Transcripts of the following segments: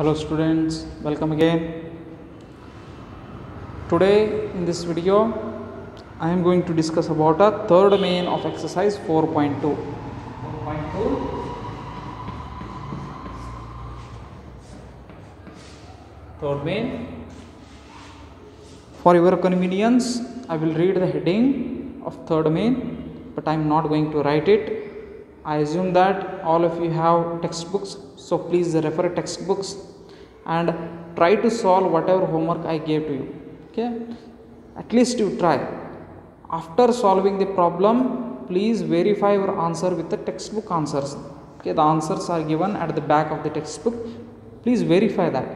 Hello students, welcome again. Today in this video I am going to discuss about a third main of exercise 4.2. 4.2 third main. For your convenience I will read the heading of third main, but I am not going to write it. I assume that all of you have textbooks, so please refer textbooks and try to solve whatever homework I gave to you. Okay, at least you try. After solving the problem, please verify your answer with the textbook answers. Okay, the answers are given at the back of the textbook. Please verify that.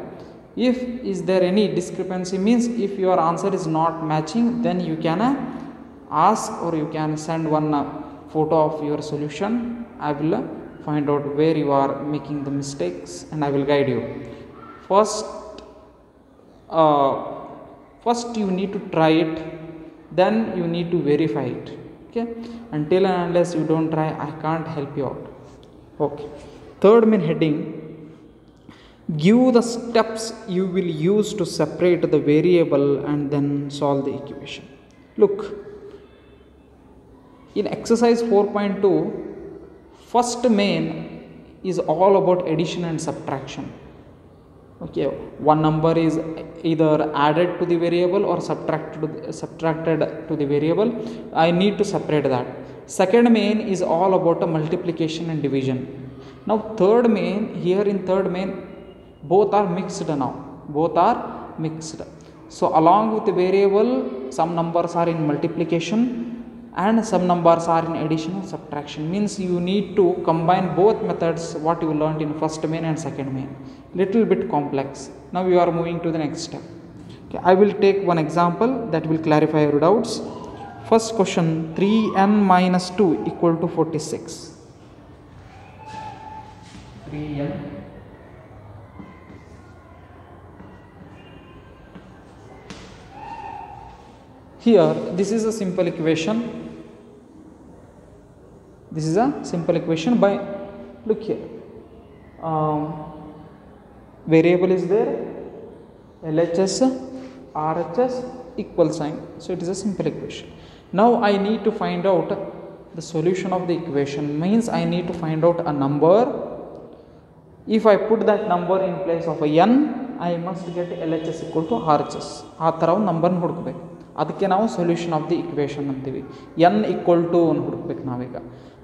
If is there any discrepancy, means if your answer is not matching, then you can ask or you can send one photo of your solution. I will find out where you are making the mistakes and I will guide you. First you need to try it, then you need to verify it. Okay, until and unless you don't try, I can't help you out. Okay, third main heading: give the steps you will use to separate the variable and then solve the equation. Look, in exercise 4.2, first main is all about addition and subtraction. Okay, one number is either added to the variable or subtracted to the variable. I need to separate that. Second main is all about a multiplication and division. Now third main, here in third main, both are mixed now. Both are mixed. So along with the variable, some numbers are in multiplication and some numbers are in addition or subtraction. Means you need to combine both methods what you learned in first main and second main. Little bit complex. Now you are moving to the next step. Okay, I will take one example that will clarify your doubts. First question: 3n minus 2 equal to 46. 3n here, this is a simple equation. This is a simple equation by, look here, variable is there, LHS, RHS, equal sign. So it is a simple equation. Now I need to find out the solution of the equation. Means I need to find out a number. If I put that number in place of a n, I must get LHS equal to RHS. ಆ ಥರ ಒಂದು ನಂಬರ್ನ ಹುಡುಕಬೇಕು. ಅದಕ್ಕೆ ನಾವು solution of the equation ಅಂತೀವಿ. n equal to ಅನ್ನು ಹುಡುಕ್ಬೇಕು ನಾವೀಗ.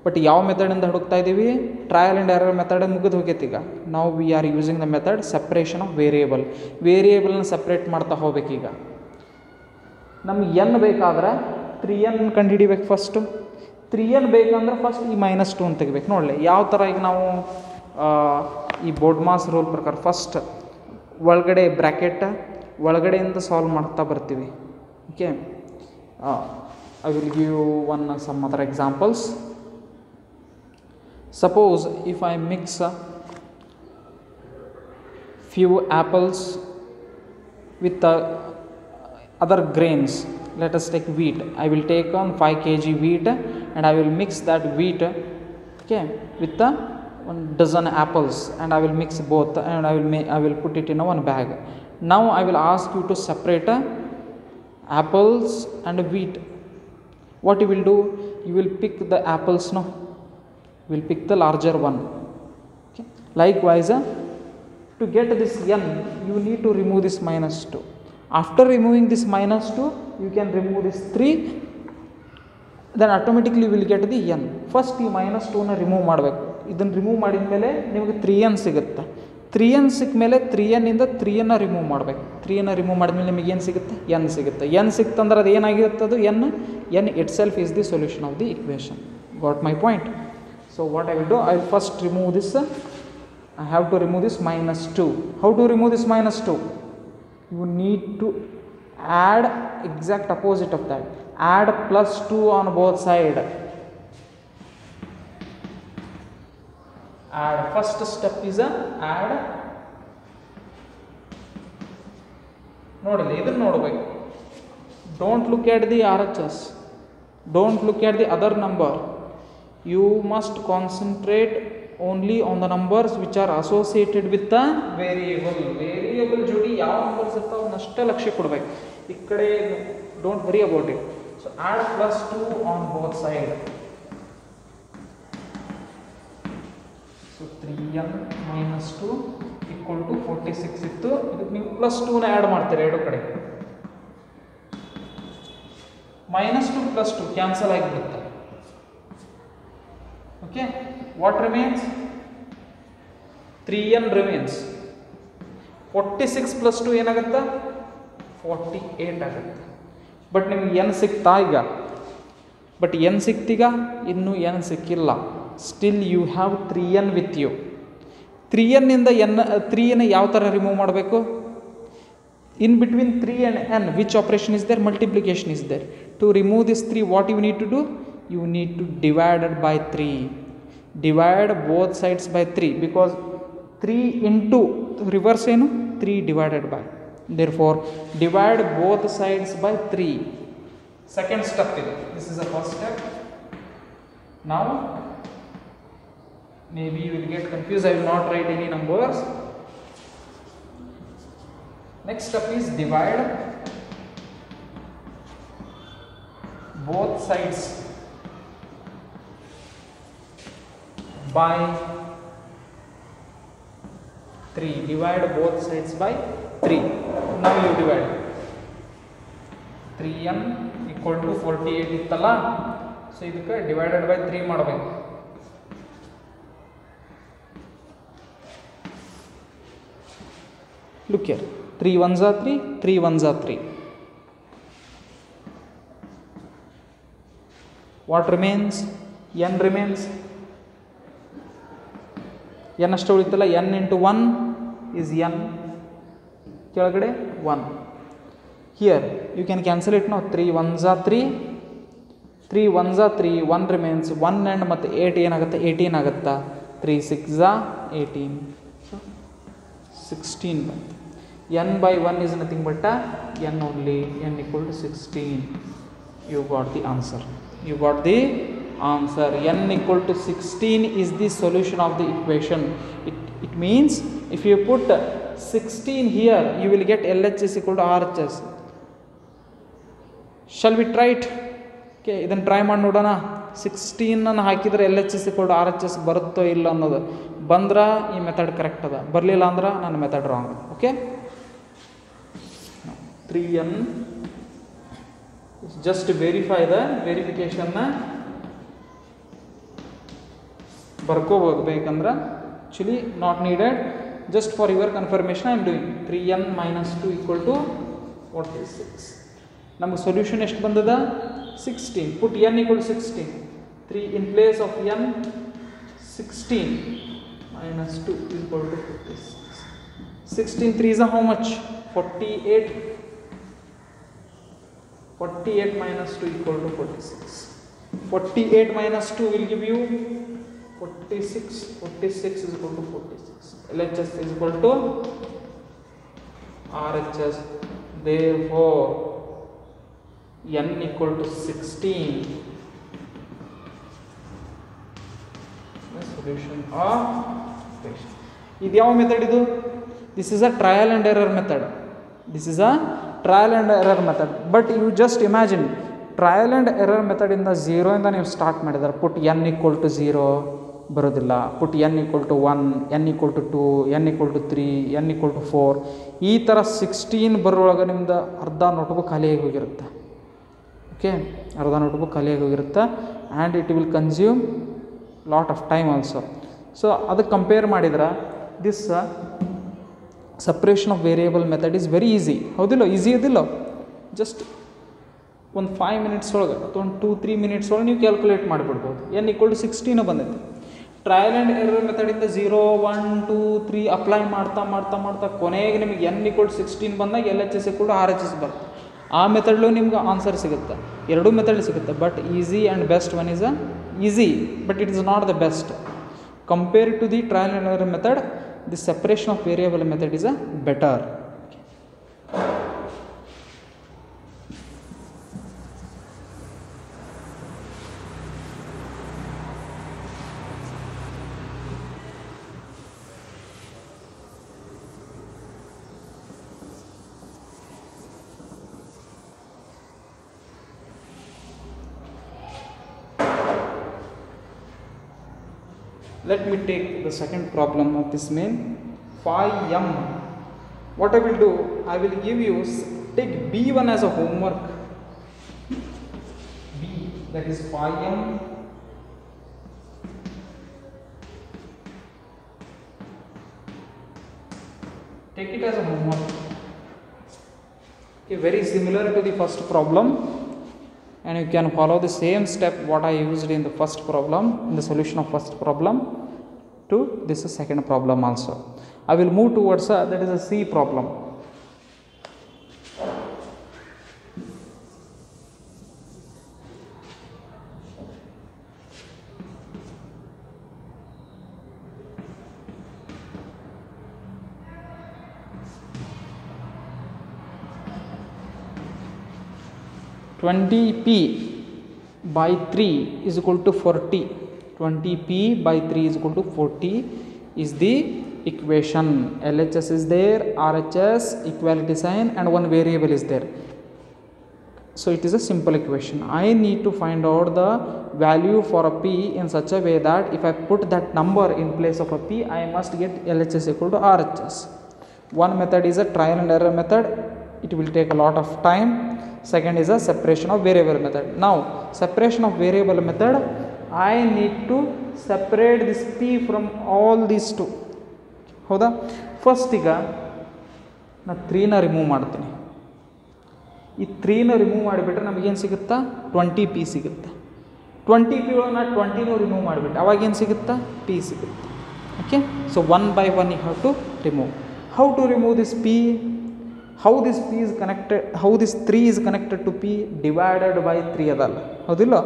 ಬಟ್ ಯಾವ ಮೆಥಡಿಂದ ಹುಡುಕ್ತಾ ಇದ್ದೀವಿ? ಟ್ರಯಲ್ ಆ್ಯಂಡ್ ಎರರ್ ಮೆಥಡ್ ಮುಗಿದು ಹೋಗೈತೆ ಈಗ. ನಾವು we are using the method separation of variable. ವೇರಿಯೇಬಲ್ನ ಸಪ್ರೇಟ್ ಮಾಡ್ತಾ ಹೋಗ್ಬೇಕೀಗ. ನಮ್ಗೆ n ಬೇಕಾದ್ರೆ 3n ಕಂಡು ಹಿಡಿಬೇಕು ಫಸ್ಟು. 3n ಬೇಕಂದ್ರೆ ಫಸ್ಟ್ ಈ -2 ಅಂತ ತೆಗಿಬೇಕು. ನೋಡಲಿ ಯಾವ ಥರ ಈಗ ನಾವು ಈ ಬೋರ್ಡ್ ಮಾಸ್ ರೂಲ್ ಪ್ರಕಾರ ಫಸ್ಟ್ ಒಳಗಡೆ ಬ್ರ್ಯಾಕೆಟ್ ಒಳಗಡೆಯಿಂದ ಸಾಲ್ವ್ ಮಾಡ್ತಾ ಬರ್ತೀವಿ. Okay, I will give some other examples. Suppose if I mix few apples with other grains, let us take wheat. I will take on 5 kg wheat and I will mix that wheat, okay, with the 1 dozen apples, and I will mix both and I will put it in a one bag. Now I will ask you to separate apples and wheat. What you will do? You will pick the apples, no? You will pick the larger one. Okay. Likewise, to get this n, you need to remove this -2. After removing this -2, you can remove this 3. Then automatically you will get the n. First ಈ -2ನ remove ಮಾಡಬೇಕು. ಇದನ್ನು remove ಮಾಡಿದ ಮೇಲೆ ನಿಮಗೆ 3n ಸಿಗುತ್ತೆ. 3n ಸಿಕ್ಕ ಮೇಲೆ 3n ಇಂದ 3n ರಿಮೂವ್ ಮಾಡಬೇಕು. 3n ರಿಮೂವ್ ಮಾಡಿದ್ಮೇಲೆ ನಿಮಗೆ ಏನು ಸಿಗುತ್ತೆ? n ಸಿಗುತ್ತೆ. n ಸಿಕ್ತಂದ್ರೆ ಅದು ಏನಾಗಿರುತ್ತೆ? ಅದು n it self is the solution of the equation. Got my point? So what I will do, I will first remove this. I have to remove this -2. How to remove this -2? You need to add exact opposite of that. Add +2 on both sides. Add. First step is add. ನೋಡಲಿ, ಇದನ್ನು ನೋಡಬೇಕು. Don't look at the RHS. Don't look at the other number. You must concentrate only on the numbers which are associated with the variable. Variable ಜೋಡಿ ಯಾವ numbers ಇರ್ತಾವೆ ಅವನ್ನಷ್ಟೇ ಲಕ್ಷ್ಯ ಕೊಡಬೇಕು. ಈ ಕಡೆ don't worry about it. So add +2 on both side. So 3n - 2 = 46 ಇತ್ತು. ಇದಕ್ಕೆ ನೀವು +2ನ ಆ್ಯಡ್ ಮಾಡ್ತೀರಾ ಎರಡು ಕಡೆ. -2 +2 ಕ್ಯಾನ್ಸಲ್ ಆಗಿಬಿಡುತ್ತೆ. Okay, what remains? 3n remains. 46 + 2 ಏನಾಗುತ್ತೆ? 48 ಆಗುತ್ತೆ. ಬಟ್ ನಿಮ್ಗೆ n ಸಿಕ್ತಾ ಈಗ? ಬಟ್ n ಸಿಕ್ತೀಗ? ಇನ್ನೂ n ಸಿಕ್ಕಿಲ್ಲ. Still you have 3n with you. 3n ಇಂದ n ಯಾವ ಥರ ರಿಮೂವ್ ಮಾಡಬೇಕು? In between 3 and n, which operation is there? Multiplication is there. To remove this 3, what you need to do? You need to divide it by 3. Divide both sides by 3, because 3 into reverse ಏನು? 3 divided by. Therefore, divide both sides by 3. Second step is this is the first step. Now, maybe you will get confused. I will not write any numbers. Next step is divide both sides by 3. Divide both sides by 3. Now you divide. 3n = 48 ಇತ್ತಲ್ಲ, so ಇದಕ್ಕೆ divided by 3 ಮಾಡಬೇಕು. Look here. 3 1s are 3, 3 1s are 3. What remains? n remains. n ಅಷ್ಟು ಉಳಿತಲ್ಲ. n into 1 is n. ಕೆಳಗಡೆ 1. Here you can cancel it now. 3 1s are 3, 3 1s are 3, 1 remains. 1 and ಮತ್ತೆ 8 ಏನಾಗುತ್ತೆ? 18 ಆಗುತ್ತಾ? 3 6s are 18. So 16 ಬಂತು. n by 1 is nothing but n only. n = 16. You got the answer. You got the answer. n = 16 is the solution of the equation. It means if you put 16 here, you will get LHS = RHS. Shall we try it? Okay, ಇದನ್ನು try ಮಾಡಿ ನೋಡೋಣ. 16 ಅನ್ನು ಹಾಕಿದರೆ LHS = RHS ಬರುತ್ತೋ ಇಲ್ಲ ಅನ್ನೋದು. ಬಂದ್ರೆ ಈ ಮೆಥಡ್ ಕರೆಕ್ಟ್ ಅದ, ಬರಲಿಲ್ಲ ಅಂದ್ರೆ ನನ್ನ method wrong. Okay, 3n just to verify the verification ನ ಬರ್ಕೋಬಹುದು. ಬೇಕಂದ್ರೆ actually not needed, just for your confirmation I am doing. 3n - 2 = 46. ನಮಗೆ ಸೊಲ್ಯೂಷನ್ ಎಷ್ಟು ಬಂದದ? 16. Put n = 16. 3 in place of n. 16 - 2 = 46. 16 3s are how much? 48. 48 - 2 = 46. 48 - 2 will give you 46. 46 is equal to 46. LHS is equal to RHS. Therefore, n = 16. The solution of equation. ಇದು ಯಾವ method ಇದು? This is a trial and error method. This is a trial and error method. But you just imagine, trial and error method ಇಂದ 0 ಇಂದ ನೀವು start ಮಾಡಿದರೆ, put n = 0 ಬರೋದಿಲ್ಲ. put n = 1, n = 2, n = 3, n = 4. ಈ ಥರ 16 ಬರೋಳಗೆ ನಿಮ್ದು ಅರ್ಧ ನೋಟ್ಬುಕ್ ಖಾಲಿಯಾಗಿ ಹೋಗಿರುತ್ತೆ. ಓಕೆ, ಅರ್ಧ ನೋಟ್ಬುಕ್ ಖಾಲಿಯಾಗಿ ಹೋಗಿರುತ್ತೆ. And it will consume lot of time also. So ಅದಕ್ಕೆ ಕಂಪೇರ್ ಮಾಡಿದ್ರೆ this separation of variable method is very easy. ಹೌದಿಲ್ಲ? ಈಸಿ ಇದಿಲ್ಲ. ಜಸ್ಟ್ ಒಂದು 5 ಮಿನಿಟ್ಸ್ ಒಳಗೆ ಅಥವಾ ಒಂದು 2-3 ಮಿನಿಟ್ಸ್ ಒಳಗೆ ನೀವು ಕ್ಯಾಲ್ಕುಲೇಟ್ ಮಾಡಿಬಿಡ್ಬೋದು. n = 16 ಬಂದೈತೆ. ಟ್ರಯಲ್ ಆ್ಯಂಡ್ ಎರರ್ ಮೆಥಡಿಂದ 0 1 2 3 ಅಪ್ಲೈ ಮಾಡ್ತಾ ಮಾಡ್ತಾ ಮಾಡ್ತಾ ಕೊನೆಗೆ ನಿಮಗೆ n = 16 ಬಂದಾಗ LHS = RHS ಬರುತ್ತೆ. ಆ ಮೆಥಡ್ಲು ನಿಮ್ಗೆ ಆನ್ಸರ್ ಸಿಗುತ್ತೆ. ಎರಡೂ ಮೆಥಡ್ ಸಿಗುತ್ತೆ. But easy and best one is easy, but it is not the best. Compare to the trial and error method, the separation of variable method is a better. Let me take the second problem of this main. Phi m. What I will do, I will give you, take B1 as a homework. B, that is phi m. Take it as a homework. Okay, very similar to the first problem. And you can follow the same step what I used in the first problem, in the solution of first problem to this second problem also. I will move towards that is a C problem. (20p by 3 is equal to 40). 20p by 3 is equal to 40 is the equation. LHS is there, RHS, equality sign, and one variable is there. So it is a simple equation. I need to find out the value for a p in such a way that if I put that number in place of a p, I must get LHS equal to RHS. One method is a trial and error method. It will take a lot of time. Second is a separation of variable method. Now separation of variable method, I need to separate this p from all these two. ಹೌದಾ? First ಈಗ ನಾನು 3ನ remove ಮಾಡ್ತೀನಿ. ಈ 3ನ remove ಮಾಡಿಬಿಟ್ರೆ ನಮಗೇನು ಸಿಗುತ್ತಾ? 20p ಸಿಗುತ್ತೆ. 20p ಒಳಗೆ ನಾನು 20ನೂ ರಿಮೂವ್ ಮಾಡಿಬಿಟ್ಟೆ, ಅವಾಗೇನು ಸಿಗುತ್ತಾ? p ಸಿಗುತ್ತೆ. Okay, so 1 by 1 you have to remove. How to remove this p? How this p is connected, how this 3 is connected to p? Divided by 3 ಅದಲ್ಲ, ಹೌದಿಲ್ಲ?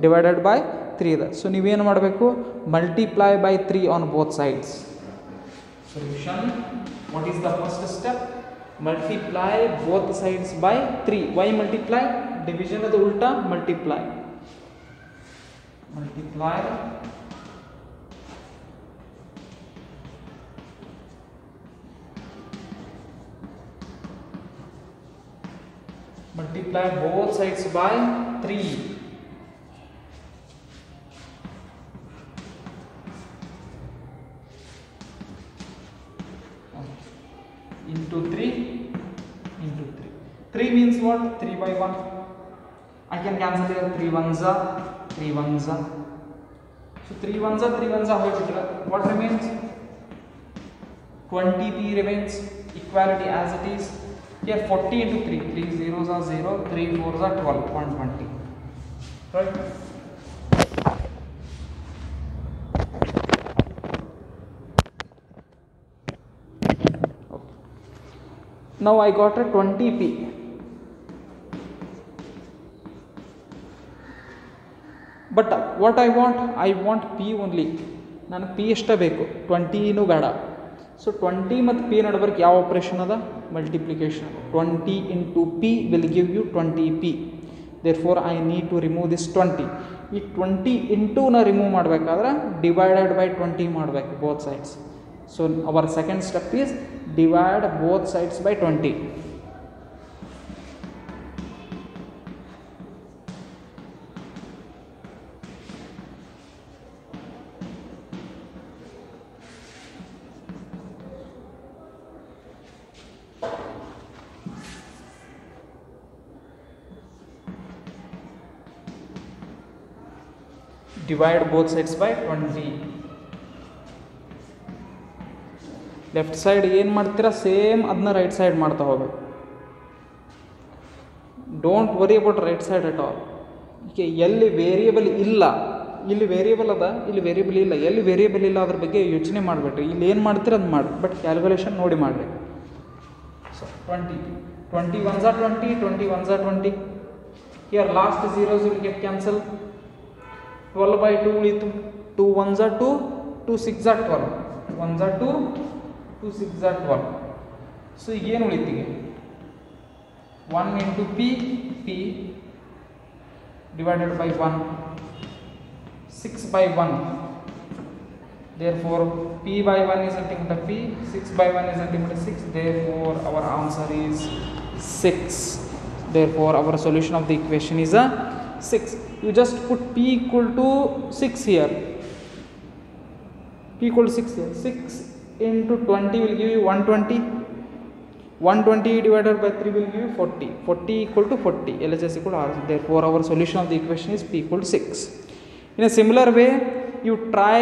Divided by 3 ಅದ. ಸೊ ನೀವೇನು ಮಾಡಬೇಕು? Multiply by 3 on both sides. Solution, what is the first step? Multiply both sides by 3. Why multiply? Division of the ulta, multiply. Multiply multiply both sides by 3. Into 3 into 3. 3 means what? 3 by 1. I can cancel here. 3 ones are 3 ones are. So 3 ones are 3 ones are. What remains? 20p remains. Equality as it is. Here 40 into 3. 3 zeros are 0. 3 fours are 12. 120. Right? Now I got a 20p. But what I want p only. ನಾನು p ಎಷ್ಟೇ ಬೇಕು, 20 ಬೇಡ. So 20 ಮತ್ತು p ನಡುವರ್ಗೆ ಯಾವ operation ಅದ? Multiplication. 20 into p will give you 20p. Therefore I need to remove this 20. ಈ 20 into ನ remove ಮಾಡಬೇಕಾದ್ರೆ ಡಿವೈಡೆಡ್ ಬೈ 20 ಮಾಡಬೇಕು both sides. So our second step is divide both sides by 20. Divide both sides by 20. Left side ಏನು ಮಾಡ್ತೀರಾ? Same ಅದನ್ನ right side ಮಾಡ್ತಾ ಹೋಗ್ಬೇಕು. Don't worry about right side at all. Okay, ಎಲ್ಲಿ variable ಇಲ್ಲ, ಇಲ್ಲಿ variable ಅದ, ಇಲ್ಲಿ ವೇರಿಯೇಬಲ್ ಇಲ್ಲ. ಎಲ್ಲಿ ವೇರಿಯೇಬಲ್ ಇಲ್ಲ ಅದ್ರ ಬಗ್ಗೆ ಯೋಚನೆ ಮಾಡಬೇಡ್ರಿ. ಇಲ್ಲಿ ಏನು ಮಾಡ್ತೀರ ಅದು ಮಾಡಿ, ಬಟ್ ಕ್ಯಾಲ್ಕುಲೇಷನ್ ನೋಡಿ ಮಾಡಿರಿ. So 20 ones are 20, 20 ones are 20. Here last zeros will get cancelled. 12 by 2 ಉಳಿತು. 2 ones are 2, 2 6 are 12. 1s are 2, 2 6 are 12. So ಈಗ ಏನು ಉಳಿತೀವಿ? 1 into p divided by 1, 6 by 1. Therefore p by 1 is nothing but p, 6 by 1 is nothing but 6. Therefore our answer is 6. Therefore our solution of the equation is a 6. You just put p equal to 6 here. p equal to 6. 6 into 20 will give you 120. 120 divided by 3 will give you 40. 40 equal to 40. LHS equal to R. Therefore, our solution of the equation is p equal to 6. In a similar way, you try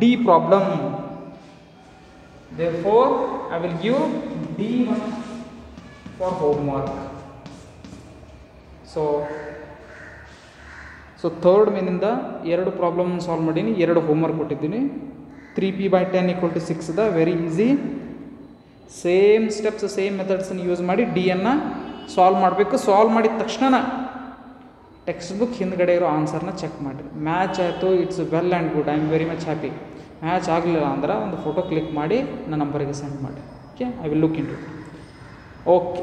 D problem. Therefore, I will give D1 for homework. So third ಮೇನಿಂದ 2 problem solve ಮಾಡೀನಿ, 2 homework ಕೊಟ್ಟಿದ್ದೀನಿ. 3p/10 = 6 the very easy. Same steps, same ಮೆಥಡ್ಸನ್ನು use ಮಾಡಿ ಡಿಯನ್ನು solve ಮಾಡಬೇಕು. Solve ಮಾಡಿದ ತಕ್ಷಣ text book ಹಿಂದ್ಗಡೆ ಇರೋ ಆನ್ಸರ್ನ ಚೆಕ್ ಮಾಡಿರಿ. ಮ್ಯಾಚ್ ಆಯಿತು, it's well and good, I am very much happy. Match ಆಗಲಿಲ್ಲ ಅಂದ್ರೆ ಒಂದು ಫೋಟೋ ಕ್ಲಿಕ್ ಮಾಡಿ ನನ್ನ ನಂಬರಿಗೆ ಸೆಂಡ್ ಮಾಡಿ. Okay, I will look into it. Okay,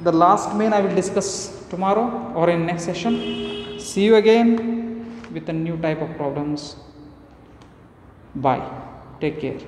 the last main I will discuss tomorrow or in next session. See you again with a new type of problems. Bye, take care.